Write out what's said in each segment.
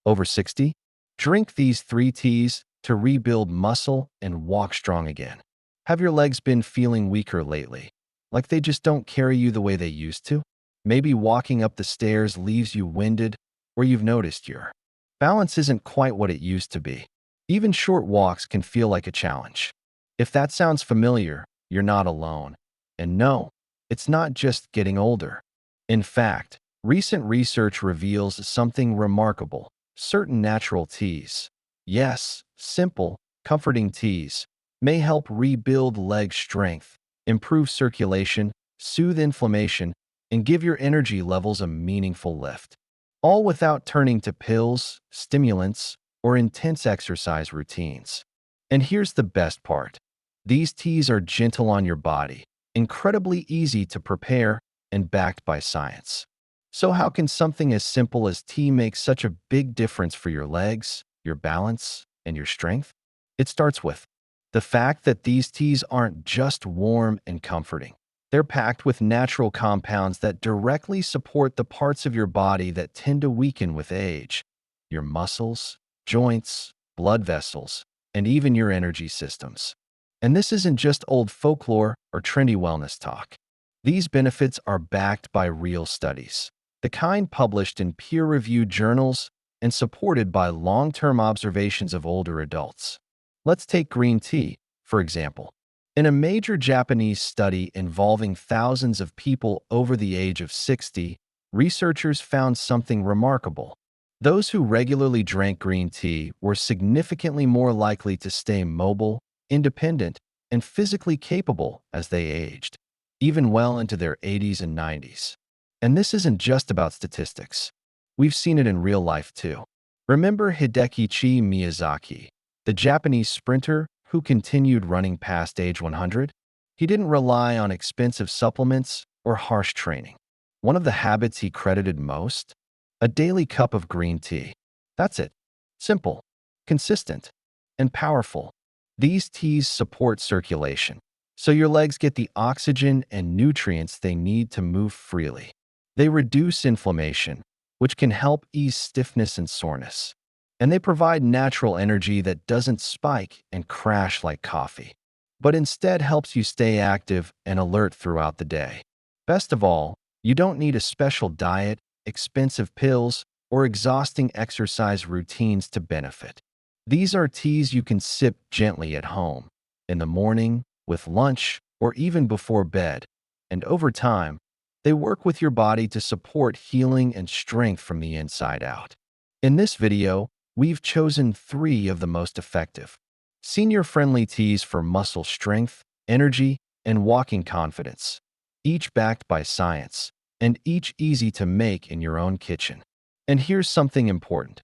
Over 60? Drink these 3 teas to rebuild muscle and walk strong again. Have your legs been feeling weaker lately? Like they just don't carry you the way they used to? Maybe walking up the stairs leaves you winded, or you've noticed your balance isn't quite what it used to be. Even short walks can feel like a challenge. If that sounds familiar, you're not alone. And no, it's not just getting older. In fact, recent research reveals something remarkable. Certain natural teas, yes, simple, comforting teas, may help rebuild leg strength, improve circulation, soothe inflammation, and give your energy levels a meaningful lift. All without turning to pills, stimulants, or intense exercise routines. And here's the best part. These teas are gentle on your body, incredibly easy to prepare, and backed by science. So how can something as simple as tea make such a big difference for your legs, your balance, and your strength? It starts with the fact that these teas aren't just warm and comforting. They're packed with natural compounds that directly support the parts of your body that tend to weaken with age: your muscles, joints, blood vessels, and even your energy systems. And this isn't just old folklore or trendy wellness talk. These benefits are backed by real studies, the kind published in peer-reviewed journals and supported by long-term observations of older adults. Let's take green tea, for example. In a major Japanese study involving thousands of people over the age of 60, researchers found something remarkable. Those who regularly drank green tea were significantly more likely to stay mobile, independent, and physically capable as they aged, even well into their 80s and 90s. And this isn't just about statistics. We've seen it in real life too. Remember Hideki Miyazaki, the Japanese sprinter who continued running past age 100? He didn't rely on expensive supplements or harsh training. One of the habits he credited most? A daily cup of green tea. That's it. Simple, consistent, and powerful. These teas support circulation, so your legs get the oxygen and nutrients they need to move freely. They reduce inflammation, which can help ease stiffness and soreness. And they provide natural energy that doesn't spike and crash like coffee, but instead helps you stay active and alert throughout the day. Best of all, you don't need a special diet, expensive pills, or exhausting exercise routines to benefit. These are teas you can sip gently at home, in the morning, with lunch, or even before bed. And over time, they work with your body to support healing and strength from the inside out. In this video, we've chosen 3 of the most effective, senior-friendly teas for muscle strength, energy, and walking confidence, each backed by science, and each easy to make in your own kitchen. And here's something important.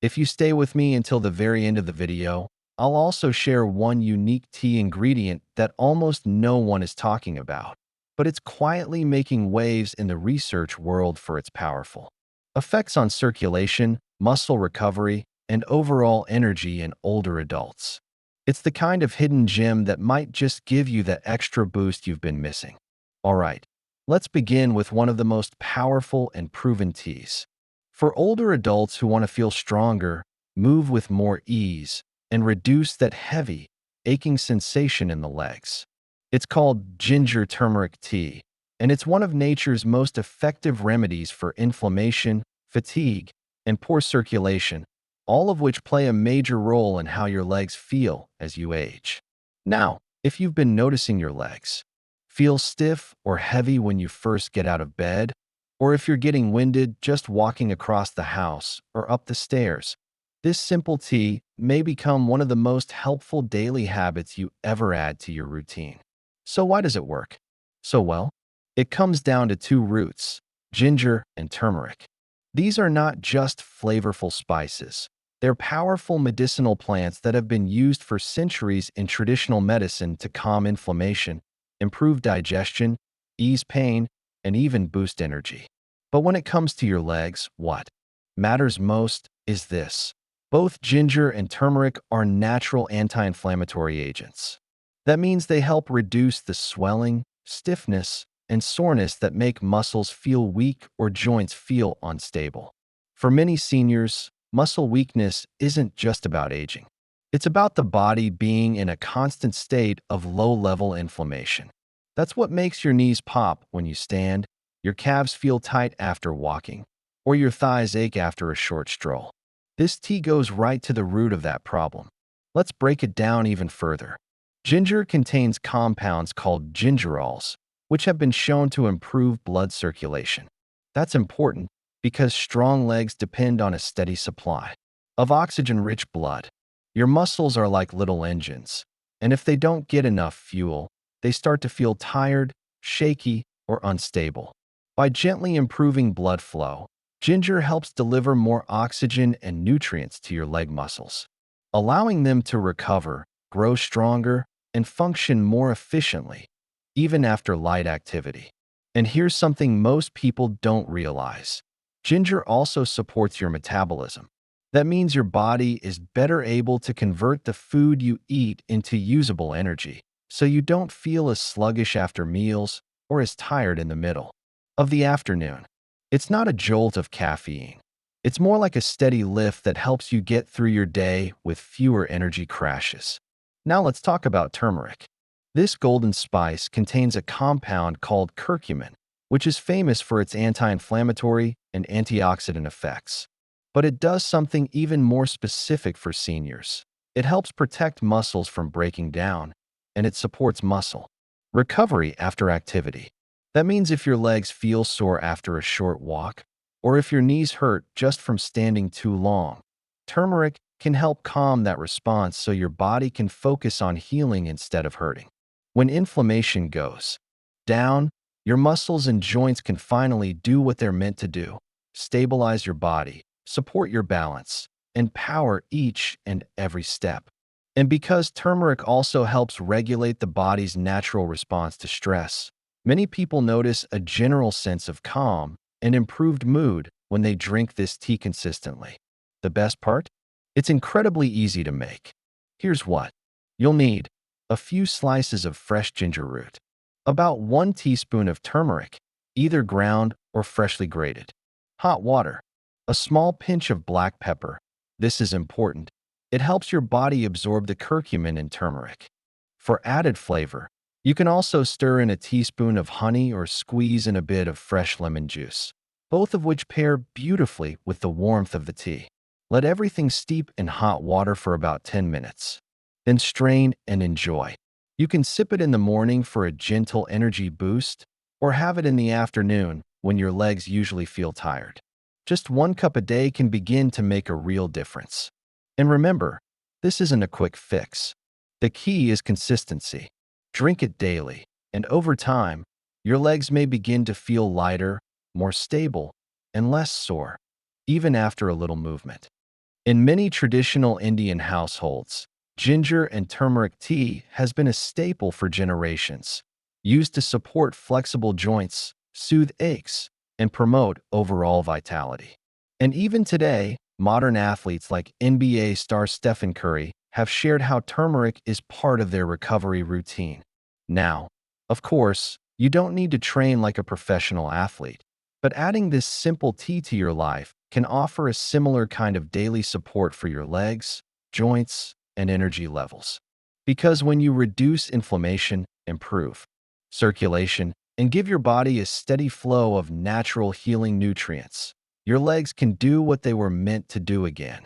If you stay with me until the very end of the video, I'll also share one unique tea ingredient that almost no one is talking about, but it's quietly making waves in the research world for its powerful effects on circulation, muscle recovery, and overall energy in older adults. It's the kind of hidden gem that might just give you that extra boost you've been missing. All right, let's begin with one of the most powerful and proven teas. For older adults who want to feel stronger, move with more ease, and reduce that heavy, aching sensation in the legs. It's called ginger turmeric tea, and it's one of nature's most effective remedies for inflammation, fatigue, and poor circulation, all of which play a major role in how your legs feel as you age. Now, if you've been noticing your legs feel stiff or heavy when you first get out of bed, or if you're getting winded just walking across the house or up the stairs, this simple tea may become one of the most helpful daily habits you ever add to your routine. So why does it work so well? It comes down to 2 roots, ginger and turmeric. These are not just flavorful spices. They're powerful medicinal plants that have been used for centuries in traditional medicine to calm inflammation, improve digestion, ease pain, and even boost energy. But when it comes to your legs, what matters most is this. Both ginger and turmeric are natural anti-inflammatory agents. That means they help reduce the swelling, stiffness, and soreness that make muscles feel weak or joints feel unstable. For many seniors, Muscle weakness isn't just about aging. It's about the body being in a constant state of low-level inflammation. That's what makes your knees pop when you stand, your calves feel tight after walking, or your thighs ache after a short stroll. This tea goes right to the root of that problem. Let's break it down even further. Ginger contains compounds called gingerols, which have been shown to improve blood circulation. That's important because strong legs depend on a steady supply of oxygen-rich blood. Your muscles are like little engines, and if they don't get enough fuel, they start to feel tired, shaky, or unstable. By gently improving blood flow, ginger helps deliver more oxygen and nutrients to your leg muscles, allowing them to recover, grow stronger, and function more efficiently, even after light activity. And here's something most people don't realize. Ginger also supports your metabolism. That means your body is better able to convert the food you eat into usable energy, so you don't feel as sluggish after meals or as tired in the middle of the afternoon. It's not a jolt of caffeine. It's more like a steady lift that helps you get through your day with fewer energy crashes. Now let's talk about turmeric. This golden spice contains a compound called curcumin, which is famous for its anti-inflammatory and antioxidant effects. But it does something even more specific for seniors. It helps protect muscles from breaking down, and it supports muscle recovery after activity. That means if your legs feel sore after a short walk, or if your knees hurt just from standing too long, turmeric can help calm that response so your body can focus on healing instead of hurting. When inflammation goes down, your muscles and joints can finally do what they're meant to do: stabilize your body, support your balance, and power each and every step. And because turmeric also helps regulate the body's natural response to stress, many people notice a general sense of calm and improved mood when they drink this tea consistently. The best part? It's incredibly easy to make. Here's what you'll need: a few slices of fresh ginger root, about 1 teaspoon of turmeric, either ground or freshly grated, hot water, a small pinch of black pepper. This is important. It helps your body absorb the curcumin in turmeric. For added flavor, you can also stir in a teaspoon of honey or squeeze in a bit of fresh lemon juice, both of which pair beautifully with the warmth of the tea. Let everything steep in hot water for about 10 minutes. Then strain and enjoy. You can sip it in the morning for a gentle energy boost, or have it in the afternoon when your legs usually feel tired. Just 1 cup a day can begin to make a real difference. And remember, this isn't a quick fix. The key is consistency. Drink it daily, and over time, your legs may begin to feel lighter, more stable, and less sore, even after a little movement. In many traditional Indian households, ginger and turmeric tea has been a staple for generations, used to support flexible joints, soothe aches, and promote overall vitality. And even today, modern athletes like NBA star Stephen Curry have shared how turmeric is part of their recovery routine. Now, of course, you don't need to train like a professional athlete, but adding this simple tea to your life can offer a similar kind of daily support for your legs, joints, and energy levels. Because when you reduce inflammation, improve circulation, and give your body a steady flow of natural healing nutrients, your legs can do what they were meant to do again: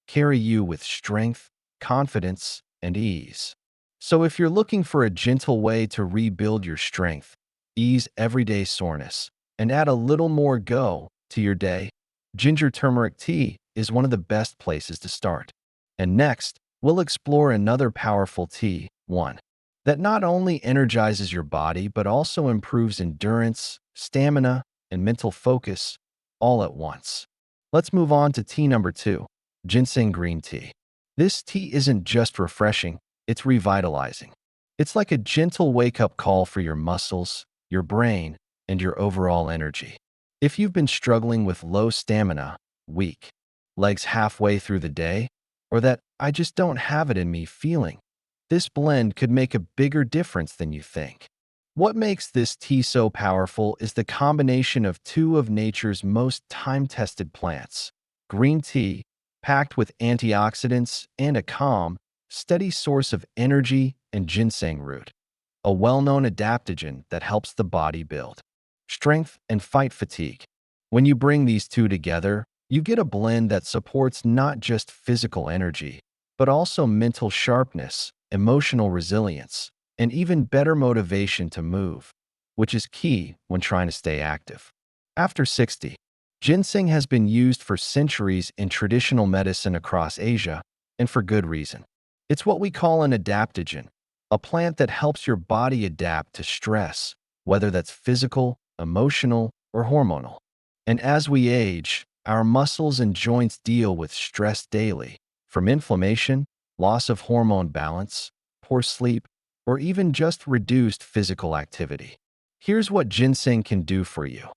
carry you with strength, confidence, and ease. So if you're looking for a gentle way to rebuild your strength, ease everyday soreness, and add a little more go to your day, ginger turmeric tea is one of the best places to start. And next, we'll explore another powerful tea, one that not only energizes your body but also improves endurance, stamina, and mental focus all at once. Let's move on to tea number 2, ginseng green tea. This tea isn't just refreshing, it's revitalizing. It's like a gentle wake-up call for your muscles, your brain, and your overall energy. If you've been struggling with low stamina, weak legs halfway through the day, or that "I just don't have it in me" feeling, this blend could make a bigger difference than you think. What makes this tea so powerful is the combination of two of nature's most time-tested plants: green tea packed with antioxidants and a calm, steady source of energy and ginseng root, a well-known adaptogen that helps the body build strength and fight fatigue. When you bring these two together, you get a blend that supports not just physical energy, but also mental sharpness, emotional resilience, and even better motivation to move, which is key when trying to stay active. After 60, ginseng has been used for centuries in traditional medicine across Asia, and for good reason. It's what we call an adaptogen, a plant that helps your body adapt to stress, whether that's physical, emotional, or hormonal. And as we age, our muscles and joints deal with stress daily, from inflammation, loss of hormone balance, poor sleep, or even just reduced physical activity. Here's what ginseng can do for you.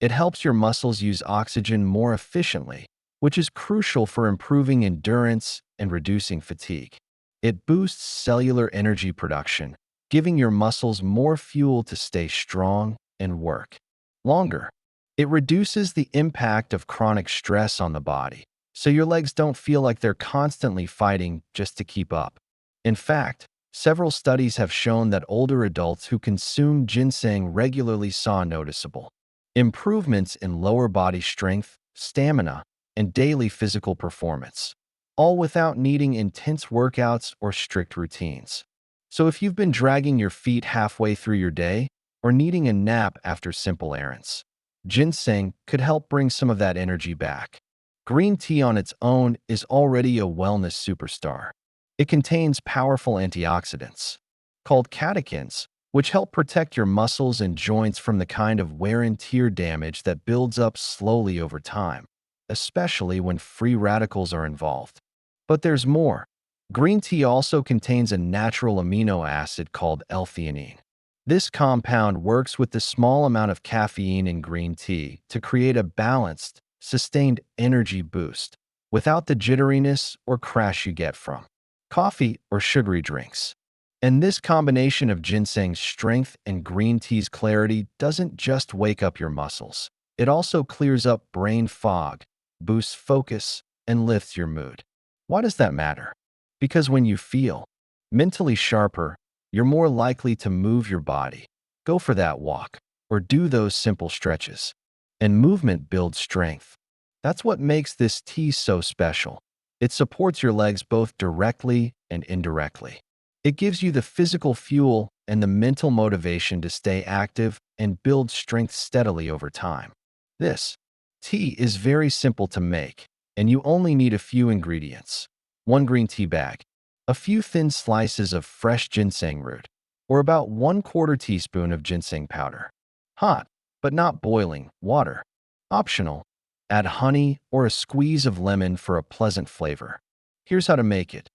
It helps your muscles use oxygen more efficiently, which is crucial for improving endurance and reducing fatigue. It boosts cellular energy production, giving your muscles more fuel to stay strong and work longer. It reduces the impact of chronic stress on the body, so your legs don't feel like they're constantly fighting just to keep up. In fact, several studies have shown that older adults who consume ginseng regularly saw noticeable improvements in lower body strength, stamina, and daily physical performance, all without needing intense workouts or strict routines. So if you've been dragging your feet halfway through your day or needing a nap after simple errands, ginseng could help bring some of that energy back. Green tea on its own is already a wellness superstar. It contains powerful antioxidants, called catechins, which help protect your muscles and joints from the kind of wear and tear damage that builds up slowly over time, especially when free radicals are involved. But there's more. Green tea also contains a natural amino acid called L-theanine. This compound works with the small amount of caffeine in green tea to create a balanced, sustained energy boost without the jitteriness or crash you get from coffee or sugary drinks. And this combination of ginseng's strength and green tea's clarity doesn't just wake up your muscles. It also clears up brain fog, boosts focus, and lifts your mood. Why does that matter? Because when you feel mentally sharper, you're more likely to move your body, go for that walk, or do those simple stretches. And movement builds strength. That's what makes this tea so special. It supports your legs both directly and indirectly. It gives you the physical fuel and the mental motivation to stay active and build strength steadily over time. This tea is very simple to make, and you only need a few ingredients. 1 green tea bag, a few thin slices of fresh ginseng root, or about 1/4 teaspoon of ginseng powder. Hot, but not boiling, water. Optional. Add honey or a squeeze of lemon for a pleasant flavor. Here's how to make it.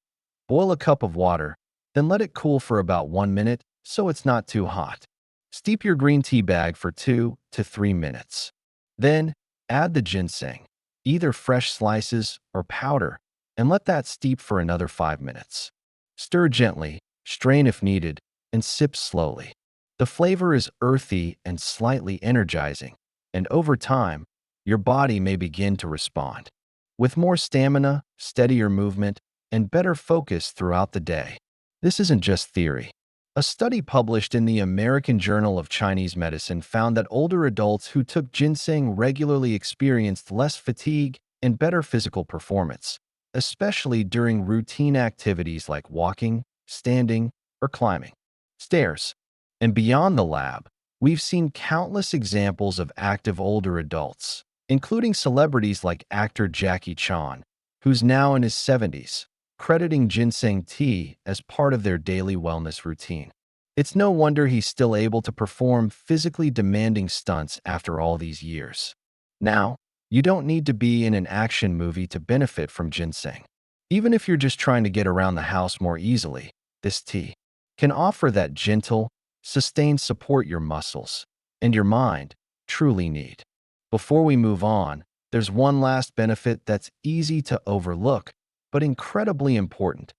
Boil a cup of water, then let it cool for about 1 minute so it's not too hot. Steep your green tea bag for 2 to 3 minutes. Then, add the ginseng, either fresh slices or powder, and let that steep for another 5 minutes. Stir gently, strain if needed, and sip slowly. The flavor is earthy and slightly energizing, and over time, your body may begin to respond with more stamina, steadier movement, and better focus throughout the day. This isn't just theory. A study published in the American Journal of Chinese Medicine found that older adults who took ginseng regularly experienced less fatigue and better physical performance, especially during routine activities like walking, standing, or climbing stairs. And beyond the lab, we've seen countless examples of active older adults, including celebrities like actor Jackie Chan, who's now in his 70s, crediting ginseng tea as part of their daily wellness routine. It's no wonder he's still able to perform physically demanding stunts after all these years. Now, you don't need to be in an action movie to benefit from ginseng. Even if you're just trying to get around the house more easily, this tea can offer that gentle, sustained support your muscles and your mind truly need. Before we move on, there's one last benefit that's easy to overlook, but incredibly important: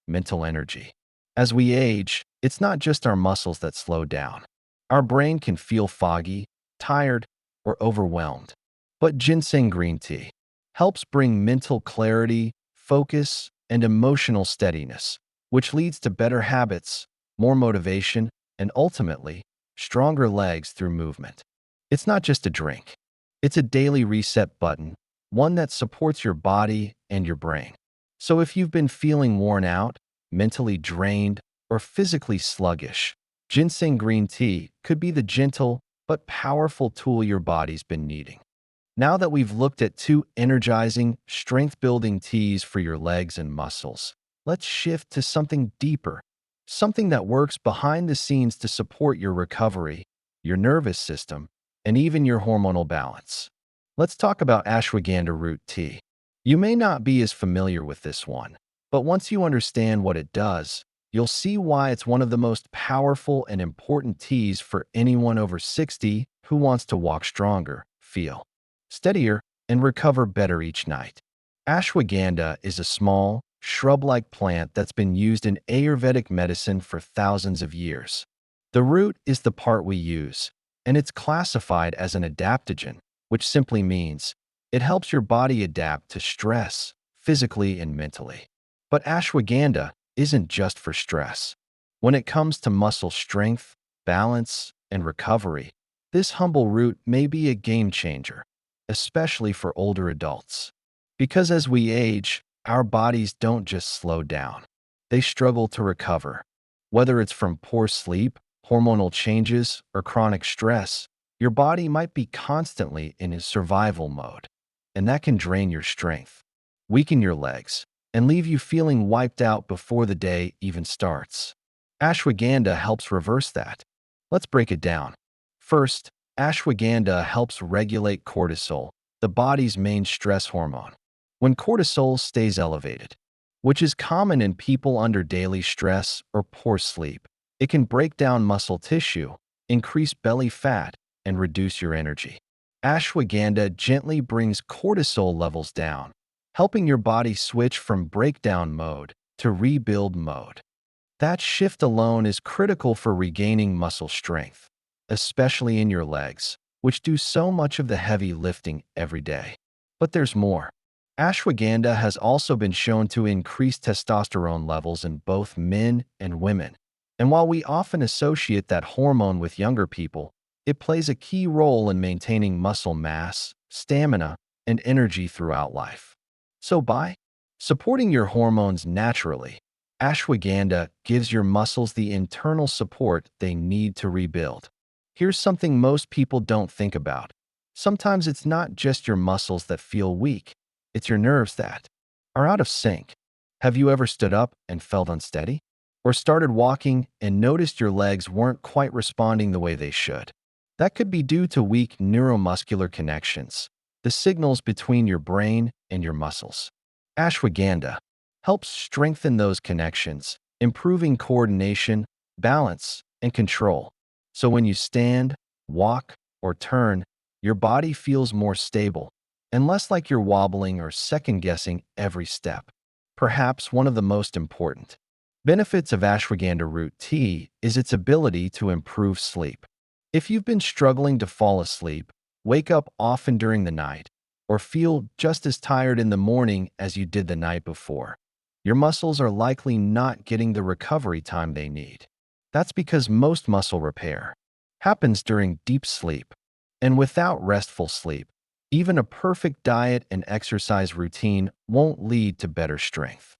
mental energy. As we age, it's not just our muscles that slow down. Our brain can feel foggy, tired, or overwhelmed. But ginseng green tea helps bring mental clarity, focus, and emotional steadiness, which leads to better habits, more motivation, and ultimately, stronger legs through movement. It's not just a drink. It's a daily reset button, one that supports your body and your brain. So if you've been feeling worn out, mentally drained, or physically sluggish, ginseng green tea could be the gentle but powerful tool your body's been needing. Now that we've looked at two energizing, strength-building teas for your legs and muscles, let's shift to something deeper, something that works behind the scenes to support your recovery, your nervous system, and even your hormonal balance. Let's talk about ashwagandha root tea. You may not be as familiar with this one, but once you understand what it does, you'll see why it's one of the most powerful and important teas for anyone over 60 who wants to walk stronger, feel steadier, and recover better each night. Ashwagandha is a small, shrub-like plant that's been used in Ayurvedic medicine for thousands of years. The root is the part we use, and it's classified as an adaptogen, which simply means it helps your body adapt to stress, physically and mentally. But ashwagandha isn't just for stress. When it comes to muscle strength, balance, and recovery, this humble root may be a game changer, especially for older adults. Because as we age, our bodies don't just slow down. They struggle to recover. Whether it's from poor sleep, hormonal changes, or chronic stress, your body might be constantly in a survival mode, and that can drain your strength, weaken your legs, and leave you feeling wiped out before the day even starts. Ashwagandha helps reverse that. Let's break it down. First, ashwagandha helps regulate cortisol, the body's main stress hormone. When cortisol stays elevated, which is common in people under daily stress or poor sleep, it can break down muscle tissue, increase belly fat, and reduce your energy. Ashwagandha gently brings cortisol levels down, helping your body switch from breakdown mode to rebuild mode. That shift alone is critical for regaining muscle strength, especially in your legs, which do so much of the heavy lifting every day. But there's more. Ashwagandha has also been shown to increase testosterone levels in both men and women. And while we often associate that hormone with younger people, it plays a key role in maintaining muscle mass, stamina, and energy throughout life. So by supporting your hormones naturally, ashwagandha gives your muscles the internal support they need to rebuild. Here's something most people don't think about. Sometimes it's not just your muscles that feel weak, it's your nerves that are out of sync. Have you ever stood up and felt unsteady? Or started walking and noticed your legs weren't quite responding the way they should? That could be due to weak neuromuscular connections, the signals between your brain and your muscles. Ashwagandha helps strengthen those connections, improving coordination, balance, and control. So when you stand, walk, or turn, your body feels more stable and less like you're wobbling or second-guessing every step. Perhaps one of the most important benefits of ashwagandha root tea is its ability to improve sleep. If you've been struggling to fall asleep, wake up often during the night, or feel just as tired in the morning as you did the night before, your muscles are likely not getting the recovery time they need. That's because most muscle repair happens during deep sleep, and without restful sleep, even a perfect diet and exercise routine won't lead to better strength.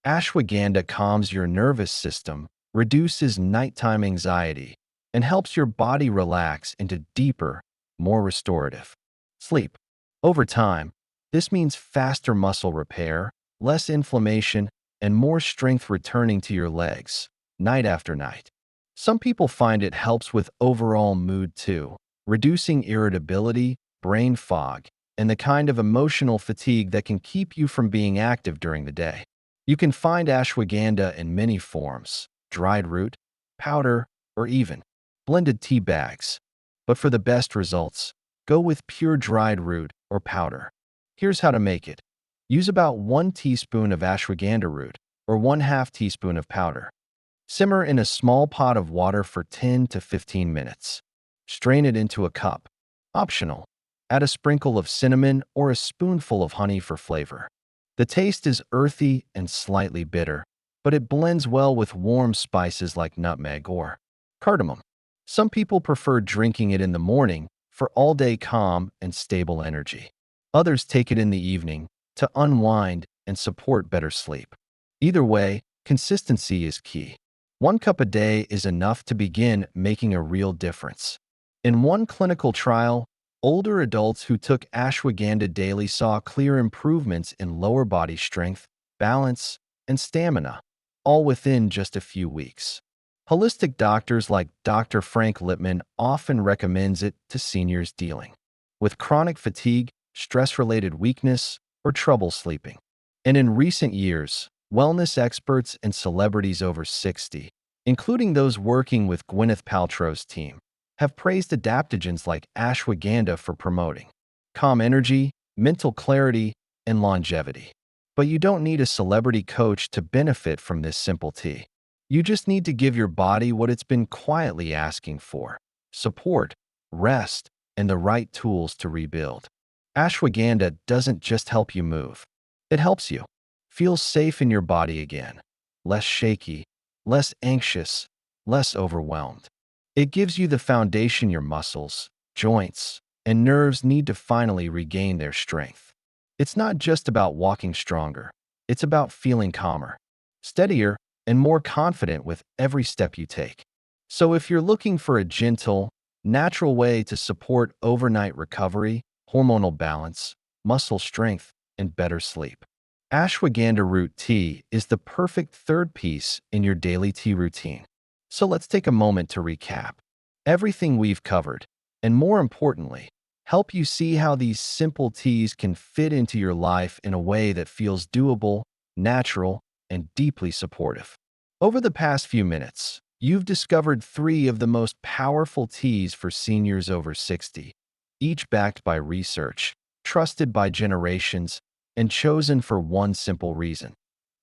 Ashwagandha calms your nervous system, reduces nighttime anxiety, and helps your body relax into deeper, more restorative sleep. Over time, this means faster muscle repair, less inflammation, and more strength returning to your legs, night after night. Some people find it helps with overall mood too, reducing irritability, brain fog, and the kind of emotional fatigue that can keep you from being active during the day. You can find ashwagandha in many forms: dried root, powder, or even blended tea bags. But for the best results, go with pure dried root or powder. Here's how to make it. Use about 1 teaspoon of ashwagandha root or 1/2 teaspoon of powder. Simmer in a small pot of water for 10 to 15 minutes. Strain it into a cup. Optional. Add a sprinkle of cinnamon or a spoonful of honey for flavor. The taste is earthy and slightly bitter, but it blends well with warm spices like nutmeg or cardamom. Some people prefer drinking it in the morning for all-day calm and stable energy. Others take it in the evening to unwind and support better sleep. Either way, consistency is key. 1 cup a day is enough to begin making a real difference. In one clinical trial, older adults who took ashwagandha daily saw clear improvements in lower body strength, balance, and stamina, all within just a few weeks. Holistic doctors like Dr. Frank Lipman often recommends it to seniors dealing with chronic fatigue, stress-related weakness, or trouble sleeping. And in recent years, wellness experts and celebrities over 60, including those working with Gwyneth Paltrow's team, have praised adaptogens like ashwagandha for promoting calm energy, mental clarity, and longevity. But you don't need a celebrity coach to benefit from this simple tea. You just need to give your body what it's been quietly asking for: support, rest, and the right tools to rebuild. Ashwagandha doesn't just help you move. It helps you feel safe in your body again, less shaky, less anxious, less overwhelmed. It gives you the foundation your muscles, joints, and nerves need to finally regain their strength. It's not just about walking stronger. It's about feeling calmer, steadier, and more confident with every step you take. So if you're looking for a gentle, natural way to support overnight recovery, hormonal balance, muscle strength, and better sleep, ashwagandha root tea is the perfect third piece in your daily tea routine. So let's take a moment to recap everything we've covered, and more importantly, help you see how these simple teas can fit into your life in a way that feels doable, natural, and deeply supportive. Over the past few minutes, you've discovered 3 of the most powerful teas for seniors over 60, each backed by research, trusted by generations, and chosen for one simple reason: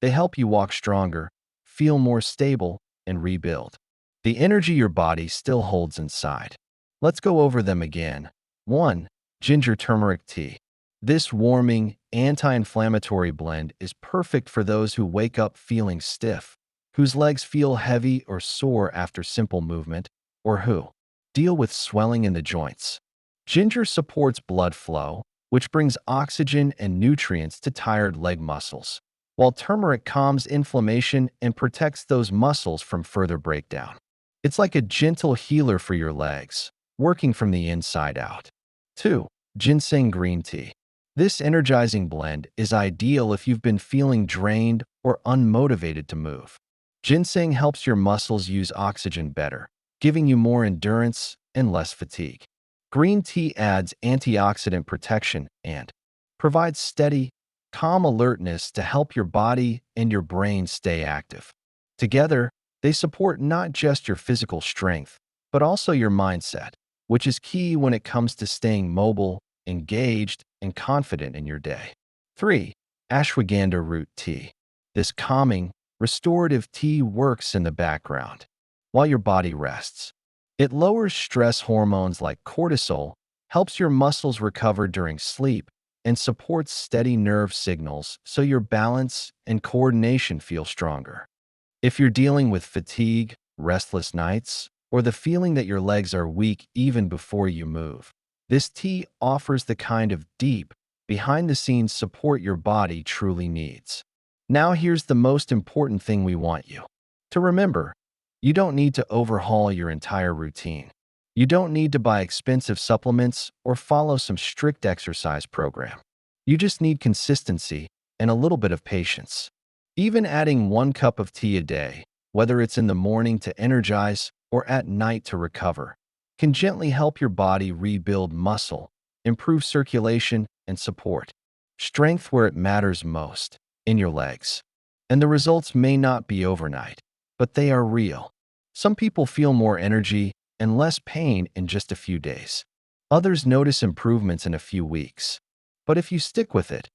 they help you walk stronger, feel more stable, and rebuild the energy your body still holds inside. Let's go over them again. 1. Ginger turmeric tea. This warming, anti-inflammatory blend is perfect for those who wake up feeling stiff, whose legs feel heavy or sore after simple movement, or who deal with swelling in the joints. Ginger supports blood flow, which brings oxygen and nutrients to tired leg muscles, while turmeric calms inflammation and protects those muscles from further breakdown. It's like a gentle healer for your legs, working from the inside out. 2. Ginseng green tea. This energizing blend is ideal if you've been feeling drained or unmotivated to move. Ginseng helps your muscles use oxygen better, giving you more endurance and less fatigue. Green tea adds antioxidant protection and provides steady, calm alertness to help your body and your brain stay active. Together, they support not just your physical strength, but also your mindset, which is key when it comes to staying mobile, engaged, and confident in your day. 3. Ashwagandha root tea. This calming, restorative tea works in the background while your body rests. It lowers stress hormones like cortisol, helps your muscles recover during sleep, and supports steady nerve signals so your balance and coordination feel stronger. If you're dealing with fatigue, restless nights, or the feeling that your legs are weak even before you move, this tea offers the kind of deep, behind-the-scenes support your body truly needs. Now here's the most important thing we want you to remember. You don't need to overhaul your entire routine. You don't need to buy expensive supplements or follow some strict exercise program. You just need consistency and a little bit of patience. Even adding 1 cup of tea a day, whether it's in the morning to energize or at night to recover, can gently help your body rebuild muscle, improve circulation, and support strength where it matters most, in your legs. And the results may not be overnight, but they are real. Some people feel more energy and less pain in just a few days. Others notice improvements in a few weeks. But if you stick with it,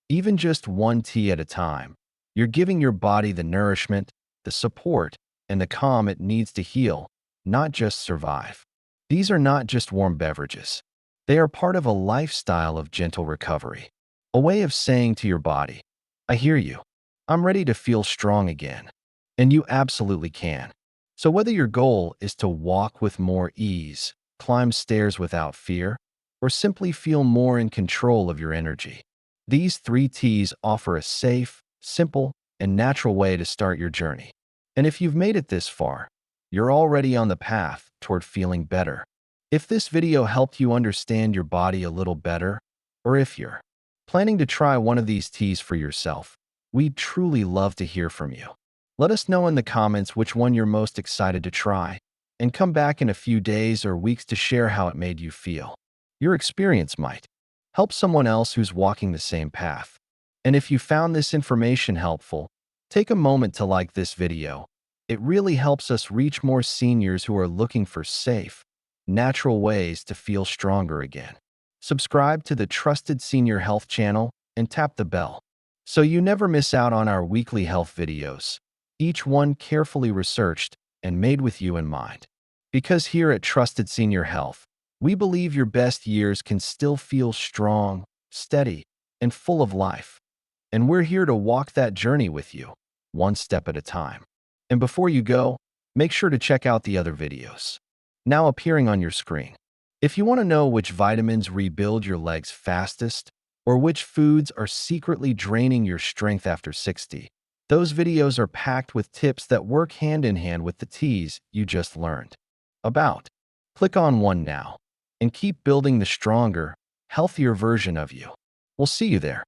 even just one tea at a time, you're giving your body the nourishment, the support, and the calm it needs to heal, not just survive. These are not just warm beverages. They are part of a lifestyle of gentle recovery, a way of saying to your body, I hear you. I'm ready to feel strong again. And you absolutely can. So whether your goal is to walk with more ease, climb stairs without fear, or simply feel more in control of your energy, these three T's offer a safe, simple, and natural way to start your journey. And if you've made it this far, you're already on the path toward feeling better. If this video helped you understand your body a little better, or if you're planning to try one of these teas for yourself, we'd truly love to hear from you. Let us know in the comments which one you're most excited to try, and come back in a few days or weeks to share how it made you feel. Your experience might help someone else who's walking the same path. And if you found this information helpful, take a moment to like this video. It really helps us reach more seniors who are looking for safe, natural ways to feel stronger again. Subscribe to the Trusted Senior Health channel and tap the bell so you never miss out on our weekly health videos, each one carefully researched and made with you in mind. Because here at Trusted Senior Health, we believe your best years can still feel strong, steady, and full of life. And we're here to walk that journey with you, one step at a time. And before you go, make sure to check out the other videos now appearing on your screen. If you want to know which vitamins rebuild your legs fastest, or which foods are secretly draining your strength after 60, those videos are packed with tips that work hand in hand with the teas you just learned about. Click on one now and keep building the stronger, healthier version of you. We'll see you there.